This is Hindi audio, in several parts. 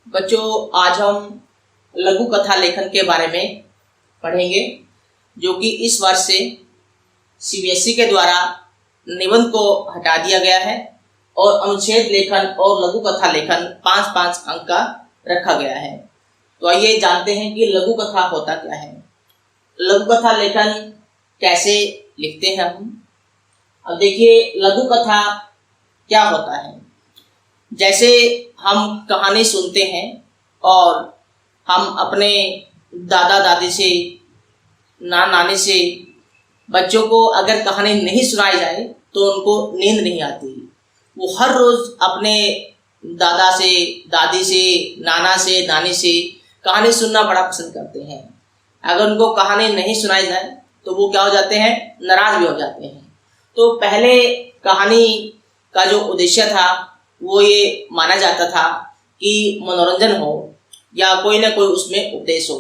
बच्चों, आज हम लघु कथा लेखन के बारे में पढ़ेंगे, जो कि इस वर्ष से सीबीएसई के द्वारा निबंध को हटा दिया गया है और अनुच्छेद लेखन और लघु कथा लेखन 5-5 अंक का रखा गया है। तो आइए जानते हैं कि लघु कथा होता क्या है। लघु कथा लेखन कैसे लिखते हैं हम। अब देखिए, लघु कथा क्या होता है। जैसे हम कहानी सुनते हैं और हम अपने दादा दादी से, नानी से बच्चों को अगर कहानी नहीं सुनाई जाए तो उनको नींद नहीं आती। वो हर रोज़ अपने दादा से, दादी से, नाना से, नानी से कहानी सुनना बड़ा पसंद करते हैं। अगर उनको कहानी नहीं सुनाई जाए तो वो क्या हो जाते हैं, नाराज़ भी हो जाते हैं। तो पहले कहानी का जो उद्देश्य था वो ये माना जाता था कि मनोरंजन हो या कोई ना कोई उसमें उपदेश हो।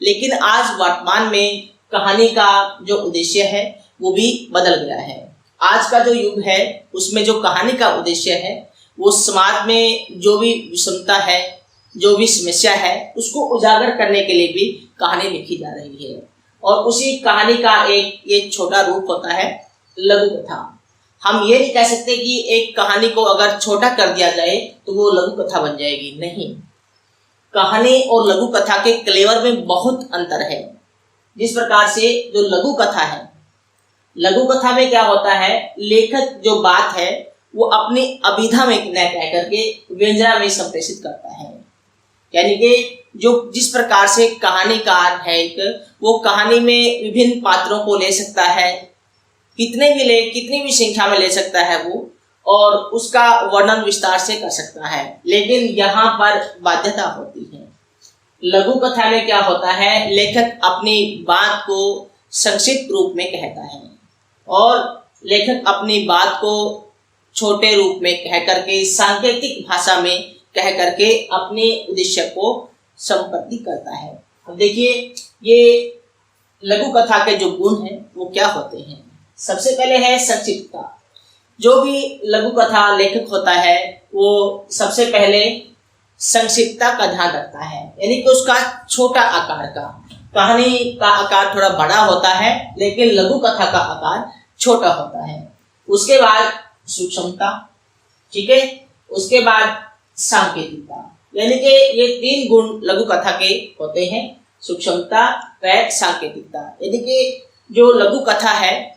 लेकिन आज वर्तमान में कहानी का जो उद्देश्य है वो भी बदल गया है। आज का जो युग है उसमें जो कहानी का उद्देश्य है वो समाज में जो भी विषमता है, जो भी समस्या है, उसको उजागर करने के लिए भी कहानी लिखी जा रही है। और उसी कहानी का एक छोटा रूप होता है लघु कथा। हम ये नहीं कह सकते कि एक कहानी को अगर छोटा कर दिया जाए तो वो लघु कथा बन जाएगी, नहीं। कहानी और लघु कथा के क्लेवर में बहुत अंतर है। जिस प्रकार से जो लघु कथा है, लघु कथा में क्या होता है, लेखक जो बात है वो अपनी अभिधा में न कह करके व्यंजना में संप्रेषित करता है। यानी कि जो जिस प्रकार से कहानीकार है वो कहानी में विभिन्न पात्रों को ले सकता है, कितनी भी संख्या में ले सकता है वो, और उसका वर्णन विस्तार से कर सकता है। लेकिन यहाँ पर बाध्यता होती है। लघु कथा में क्या होता है, लेखक अपनी बात को संक्षिप्त रूप में कहता है और लेखक अपनी बात को छोटे रूप में कह करके, सांकेतिक भाषा में कह करके अपने उद्देश्य को संपत्ति करता है। अब देखिए, ये लघु कथा के जो गुण हैं वो क्या होते हैं। सबसे पहले है संक्षिप्तता। जो भी लघु कथा लेखक होता है वो सबसे पहले संक्षिप्तता का ध्यान रखता है, यानी कि उसका छोटा आकार का, कहानी का आकार थोड़ा बड़ा होता है लेकिन लघु कथा का आकार छोटा होता है। उसके बाद सूक्ष्मता, ठीक है। उसके बाद सांकेतिकता, यानी कि ये 3 गुण लघु कथा के होते हैं, सूक्ष्मता व सांकेतिकता। यानी कि जो लघु कथा है,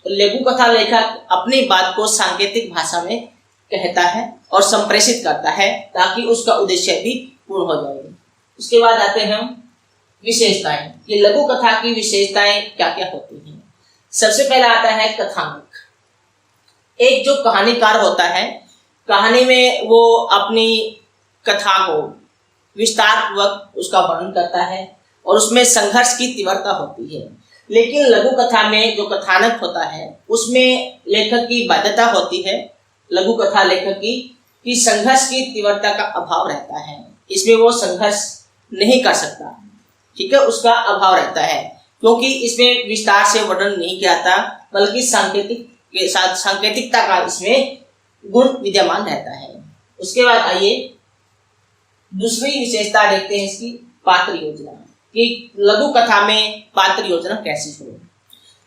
लघु कथा लेखक अपनी बात को सांकेतिक भाषा में कहता है और संप्रेषित करता है ताकि उसका उद्देश्य भी पूर्ण हो जाए। उसके बाद आते हैं हम विशेषताएं। ये लघु कथा की विशेषताएं क्या क्या होती हैं। सबसे पहला आता है कथानक। एक जो कहानीकार होता है, कहानी में वो अपनी कथा को विस्तार पूर्वक उसका वर्णन करता है और उसमें संघर्ष की तीव्रता होती है। लेकिन लघु कथा में जो कथानक होता है उसमें लेखक की बाध्यता होती है, लघु कथा लेखक की, कि संघर्ष की तीव्रता का अभाव रहता है। इसमें वो संघर्ष नहीं कर सकता, ठीक है, उसका अभाव रहता है, क्योंकि इसमें विस्तार से वर्णन नहीं किया जाता, बल्कि सांकेतिक के साथ सांकेतिकता का इसमें गुण विद्यमान रहता है। उसके बाद आइए दूसरी विशेषता देखते हैं इसकी, पात्र योजना, कि लघु कथा में पात्र योजना कैसी हो।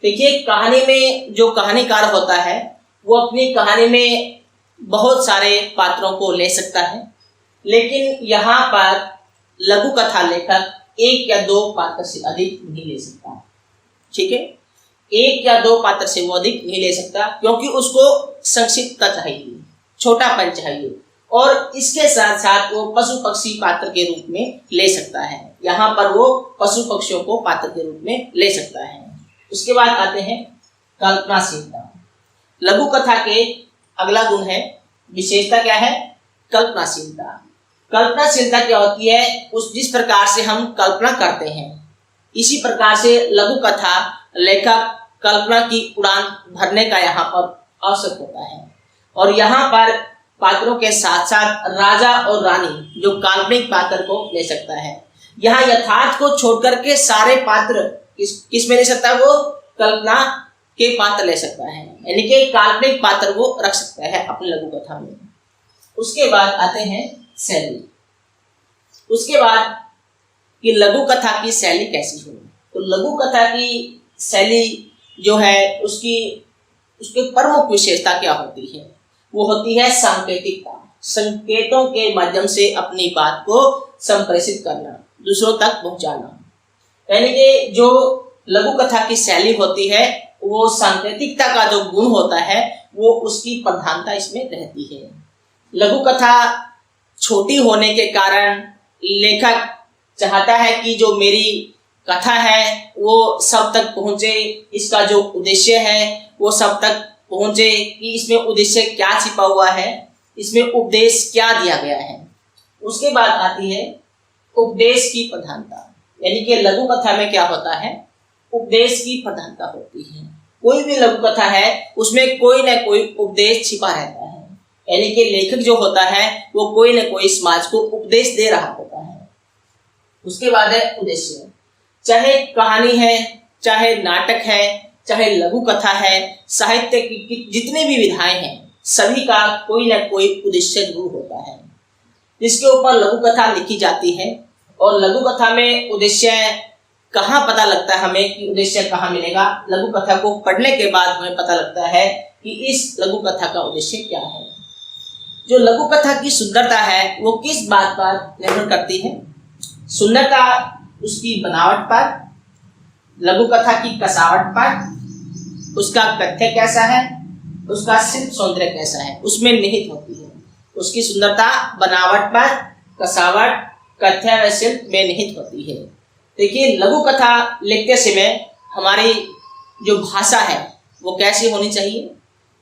देखिए, कहानी में जो कहानीकार होता है वो अपनी कहानी में बहुत सारे पात्रों को ले सकता है, लेकिन यहाँ पर लघु कथा लेखक 1 या 2 पात्र से अधिक नहीं ले सकता, ठीक है। 1 या 2 पात्र से वो अधिक नहीं ले सकता, क्योंकि उसको संक्षिप्तता चाहिए, छोटापन चाहिए, और इसके साथ साथ वो पशु पक्षी पात्र के रूप में ले सकता है। यहाँ पर वो पशु पक्षियों को पात्र के रूप में ले सकता है। उसके बाद आते हैं कल्पनाशीलता। लघु कथा के अगला गुण है, विशेषता क्या है, कल्पनाशीलता। कल्पनाशीलता क्या होती है, उस जिस प्रकार से हम कल्पना करते हैं इसी प्रकार से लघु कथा लेखक कल्पना की उड़ान भरने का यहाँ पर अवसर होता है। और यहाँ पर पात्रों के साथ साथ राजा और रानी, जो काल्पनिक पात्र को ले सकता है। यहाँ यथार्थ को छोड़कर के सारे पात्र किस में ले सकता है, वो कल्पना के पात्र ले सकता है, यानी कि काल्पनिक पात्र वो रख सकता है अपनी लघु कथा में। उसके बाद आते हैं शैली। उसके बाद कि लघु कथा की शैली कैसी हो। तो लघु कथा की शैली जो है उसकी प्रमुख विशेषता क्या होती है, वो होती है सांकेतिकता। संकेतों के माध्यम से अपनी बात को संप्रेषित करना, दूसरों तक पहुंचाना। यानी कि जो लघु कथा की शैली होती है वो सांकेतिकता का जो गुण होता है वो उसकी प्रधानता इसमें रहती है। लघु कथा छोटी होने के कारण लेखक चाहता है कि जो मेरी कथा है वो सब तक पहुंचे, इसका जो उद्देश्य है वो सब तक पहुंचे कि इसमें उद्देश्य क्या छिपा हुआ है, इसमें उपदेश क्या दिया गया है। उसके बाद आती है उपदेश की प्रधानता। यानी कि लघु कथा में क्या होता है, उपदेश की प्रधानता होती है। कोई भी लघु कथा है उसमें कोई ना कोई उपदेश छिपा रहता है। यानी कि लेखक जो होता है वो कोई ना कोई समाज को उपदेश दे रहा होता है। उसके बाद है उद्देश्य। चाहे कहानी है, चाहे नाटक है, चाहे लघु कथा है, साहित्य की जितनी भी विधाएं हैं सभी का कोई ना कोई उद्देश्य जरूर होता है जिसके ऊपर लघु कथा लिखी जाती है। और लघु कथा में उद्देश्य कहाँ पता लगता है हमें कि उद्देश्य कहाँ मिलेगा, लघु कथा को पढ़ने के बाद हमें पता लगता है कि इस लघु कथा का उद्देश्य क्या है। जो लघु कथा की सुंदरता है वो किस बात पर निर्भर करती है, सुंदरता उसकी बनावट पर, लघु कथा की कसावट पर, उसका कथ्य कैसा है, उसका शिल्प सौंदर्य कैसा है, उसमें निहित होती है। उसकी सुंदरता बनावट पर, कसावट, कथ्य व शिल्प में निहित होती है। देखिए लघु कथा लिखते समय हमारी जो भाषा है वो कैसी होनी चाहिए,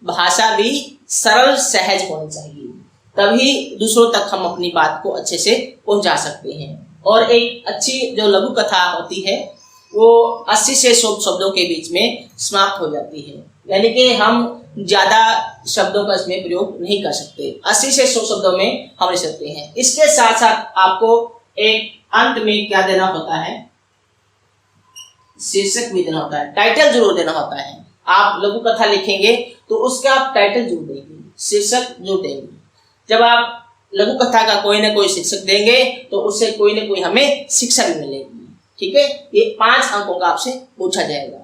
भाषा भी सरल सहज होनी चाहिए, तभी दूसरों तक हम अपनी बात को अच्छे से पहुंचा सकते हैं। और एक अच्छी जो लघु कथा होती है वो 80 से 100 शब्दों के बीच में समाप्त हो जाती है। यानी कि हम ज्यादा शब्दों का इसमें प्रयोग नहीं कर सकते, 80 से 100 शब्दों में हम लिख सकते हैं। इसके साथ साथ आपको एक अंत में क्या देना होता है, शीर्षक भी देना होता है, टाइटल जरूर देना होता है। आप लघु कथा लिखेंगे तो उसका आप टाइटल जरूर देंगे, शीर्षक जरूर देंगे। जब आप लघु कथा का कोई ना कोई शीर्षक देंगे तो उससे कोई ना कोई हमें शिक्षा भी मिलेगी। ठीक है, ये 5 अंकों का आपसे पूछा जाएगा।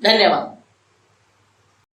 धन्यवाद।